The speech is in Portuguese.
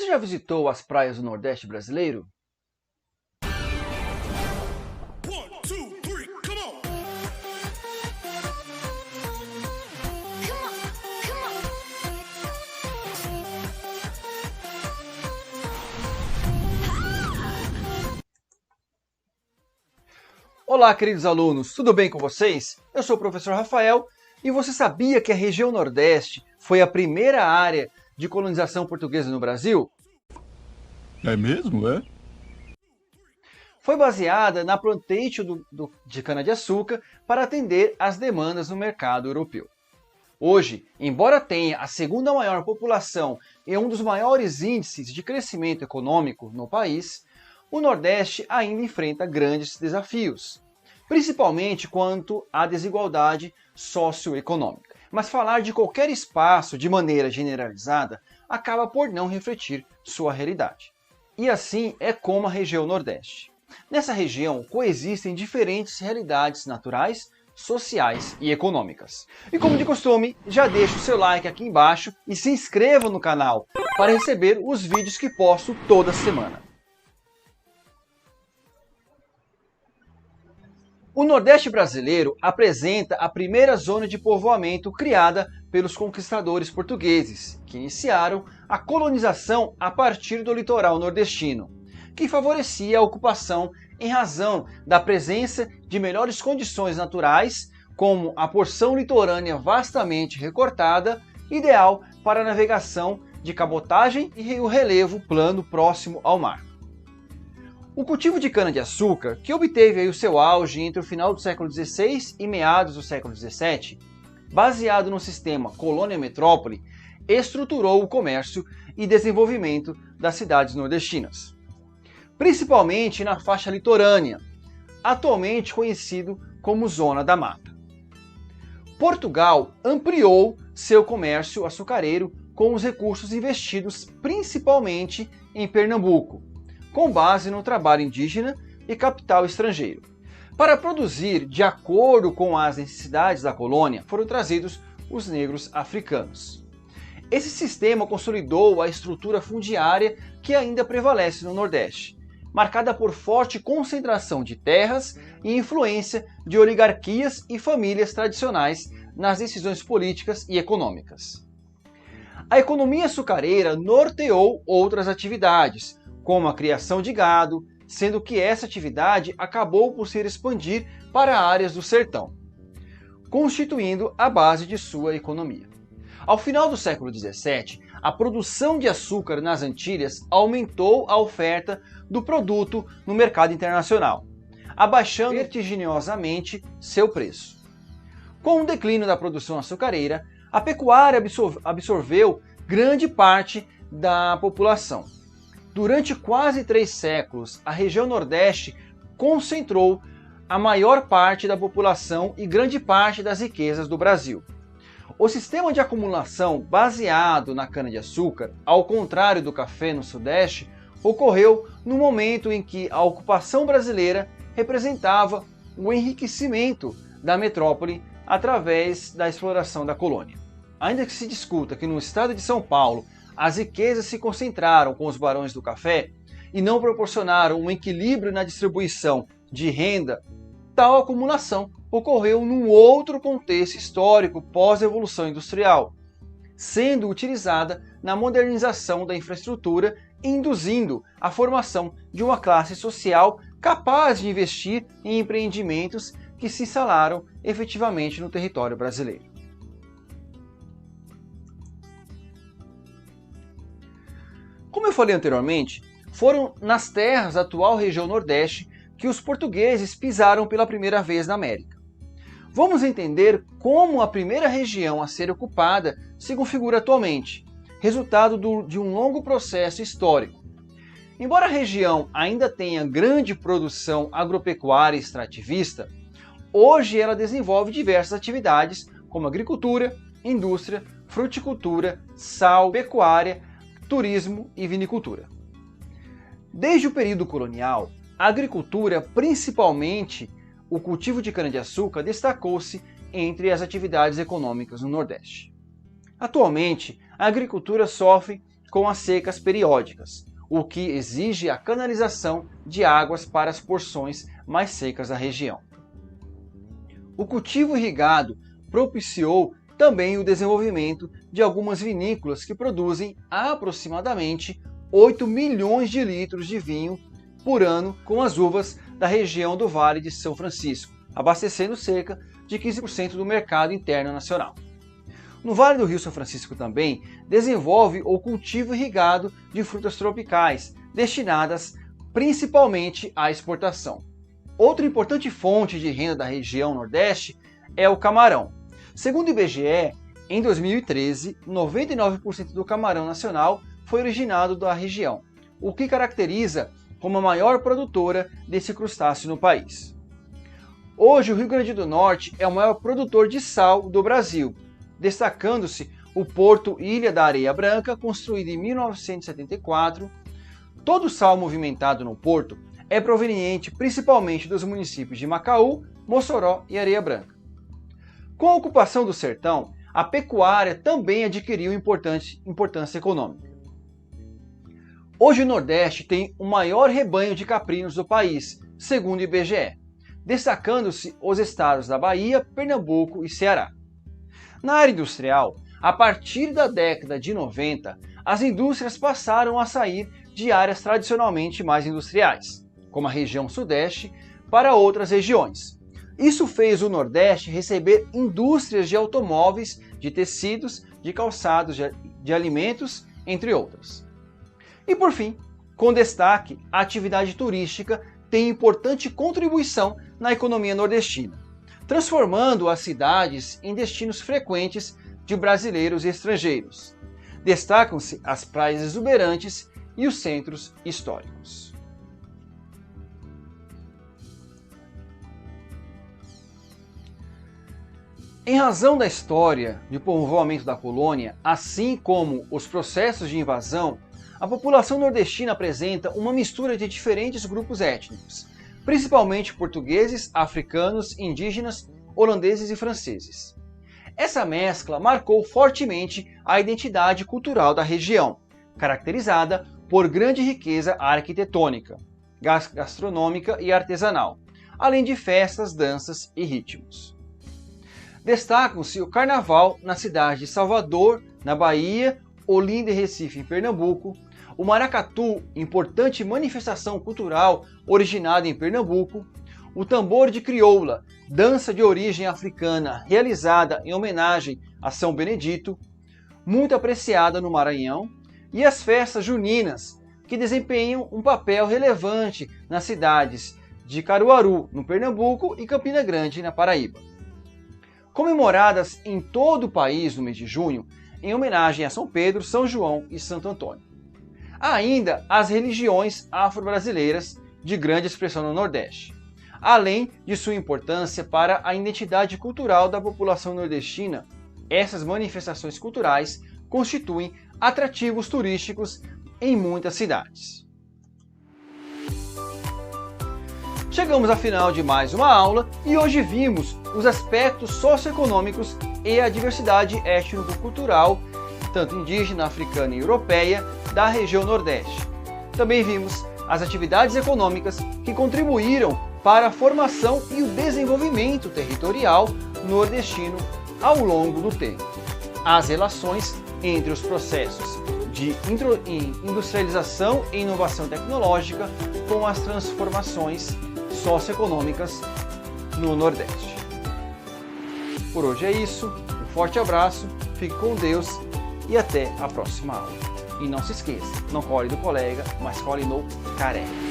Você já visitou as praias do Nordeste brasileiro? Olá, queridos alunos, tudo bem com vocês? Eu sou o professor Rafael e você sabia que a região Nordeste foi a primeira área de colonização portuguesa no Brasil? É mesmo, é? Foi baseada na plantation de cana-de-açúcar para atender às demandas do mercado europeu. Hoje, embora tenha a segunda maior população e um dos maiores índices de crescimento econômico no país, o Nordeste ainda enfrenta grandes desafios, principalmente quanto à desigualdade socioeconômica. Mas falar de qualquer espaço de maneira generalizada acaba por não refletir sua realidade. E assim é como a região Nordeste. Nessa região coexistem diferentes realidades naturais, sociais e econômicas. E como de costume, já deixa o seu like aqui embaixo e se inscreva no canal para receber os vídeos que posto toda semana. O Nordeste brasileiro apresenta a primeira zona de povoamento criada pelos conquistadores portugueses, que iniciaram a colonização a partir do litoral nordestino, que favorecia a ocupação em razão da presença de melhores condições naturais, como a porção litorânea vastamente recortada, ideal para a navegação de cabotagem e o relevo plano próximo ao mar. O cultivo de cana-de-açúcar, que obteve o seu auge entre o final do século XVI e meados do século XVII, baseado no sistema colônia-metrópole, estruturou o comércio e desenvolvimento das cidades nordestinas, principalmente na faixa litorânea, atualmente conhecido como Zona da Mata. Portugal ampliou seu comércio açucareiro com os recursos investidos principalmente em Pernambuco, com base no trabalho indígena e capital estrangeiro. Para produzir de acordo com as necessidades da colônia, foram trazidos os negros africanos. Esse sistema consolidou a estrutura fundiária que ainda prevalece no Nordeste, marcada por forte concentração de terras e influência de oligarquias e famílias tradicionais nas decisões políticas e econômicas. A economia açucareira norteou outras atividades, como a criação de gado, sendo que essa atividade acabou por se expandir para áreas do sertão, constituindo a base de sua economia. Ao final do século XVII, a produção de açúcar nas Antilhas aumentou a oferta do produto no mercado internacional, abaixando vertiginosamente seu preço. Com o declínio da produção açucareira, a pecuária absorveu grande parte da população. Durante quase 3 séculos, a região Nordeste concentrou a maior parte da população e grande parte das riquezas do Brasil. O sistema de acumulação baseado na cana-de-açúcar, ao contrário do café no Sudeste, ocorreu no momento em que a ocupação brasileira representava o enriquecimento da metrópole através da exploração da colônia. Ainda que se discuta que no estado de São Paulo as riquezas se concentraram com os barões do café e não proporcionaram um equilíbrio na distribuição de renda, tal acumulação ocorreu num outro contexto histórico pós-revolução industrial, sendo utilizada na modernização da infraestrutura e induzindo a formação de uma classe social capaz de investir em empreendimentos que se instalaram efetivamente no território brasileiro. Como eu falei anteriormente, foram nas terras da atual região Nordeste que os portugueses pisaram pela primeira vez na América. Vamos entender como a primeira região a ser ocupada se configura atualmente, resultado de um longo processo histórico. Embora a região ainda tenha grande produção agropecuária e extrativista, hoje ela desenvolve diversas atividades como agricultura, indústria, fruticultura, sal, pecuária, turismo e vinicultura. Desde o período colonial, a agricultura, principalmente o cultivo de cana-de-açúcar, destacou-se entre as atividades econômicas no Nordeste. Atualmente, a agricultura sofre com as secas periódicas, o que exige a canalização de águas para as porções mais secas da região. O cultivo irrigado propiciou também o desenvolvimento de algumas vinícolas que produzem aproximadamente 8 milhões de litros de vinho por ano com as uvas da região do Vale de São Francisco, abastecendo cerca de 15% do mercado interno nacional. No Vale do Rio São Francisco também desenvolve o cultivo irrigado de frutas tropicais, destinadas principalmente à exportação. Outra importante fonte de renda da região Nordeste é o camarão. Segundo o IBGE, em 2013, 99% do camarão nacional foi originado da região, o que caracteriza como a maior produtora desse crustáceo no país. Hoje, o Rio Grande do Norte é o maior produtor de sal do Brasil, destacando-se o Porto Ilha da Areia Branca, construído em 1974. Todo o sal movimentado no porto é proveniente principalmente dos municípios de Macaú, Mossoró e Areia Branca. Com a ocupação do sertão, a pecuária também adquiriu importância econômica. Hoje o Nordeste tem o maior rebanho de caprinos do país, segundo o IBGE, destacando-se os estados da Bahia, Pernambuco e Ceará. Na área industrial, a partir da década de 90, as indústrias passaram a sair de áreas tradicionalmente mais industriais, como a região Sudeste, para outras regiões. Isso fez o Nordeste receber indústrias de automóveis, de tecidos, de calçados, de alimentos, entre outras. E por fim, com destaque, a atividade turística tem importante contribuição na economia nordestina, transformando as cidades em destinos frequentes de brasileiros e estrangeiros. Destacam-se as praias exuberantes e os centros históricos. Em razão da história de povoamento da colônia, assim como os processos de invasão, a população nordestina apresenta uma mistura de diferentes grupos étnicos, principalmente portugueses, africanos, indígenas, holandeses e franceses. Essa mescla marcou fortemente a identidade cultural da região, caracterizada por grande riqueza arquitetônica, gastronômica e artesanal, além de festas, danças e ritmos. Destacam-se o Carnaval na cidade de Salvador, na Bahia, Olinda e Recife, em Pernambuco, o Maracatu, importante manifestação cultural originada em Pernambuco, o tambor de crioula, dança de origem africana realizada em homenagem a São Benedito, muito apreciada no Maranhão, e as festas juninas, que desempenham um papel relevante nas cidades de Caruaru, no Pernambuco, e Campina Grande, na Paraíba. Comemoradas em todo o país no mês de junho, em homenagem a São Pedro, São João e Santo Antônio. Há ainda as religiões afro-brasileiras de grande expressão no Nordeste, além de sua importância para a identidade cultural da população nordestina. Essas manifestações culturais constituem atrativos turísticos em muitas cidades. Chegamos ao final de mais uma aula e hoje vimos os aspectos socioeconômicos e a diversidade étnico-cultural, tanto indígena, africana e europeia, da região Nordeste. Também vimos as atividades econômicas que contribuíram para a formação e o desenvolvimento territorial nordestino ao longo do tempo. As relações entre os processos de industrialização e inovação tecnológica com as transformações socioeconômicas no Nordeste. Por hoje é isso, um forte abraço, fique com Deus e até a próxima aula. E não se esqueça, não cole do colega, mas cole no careca.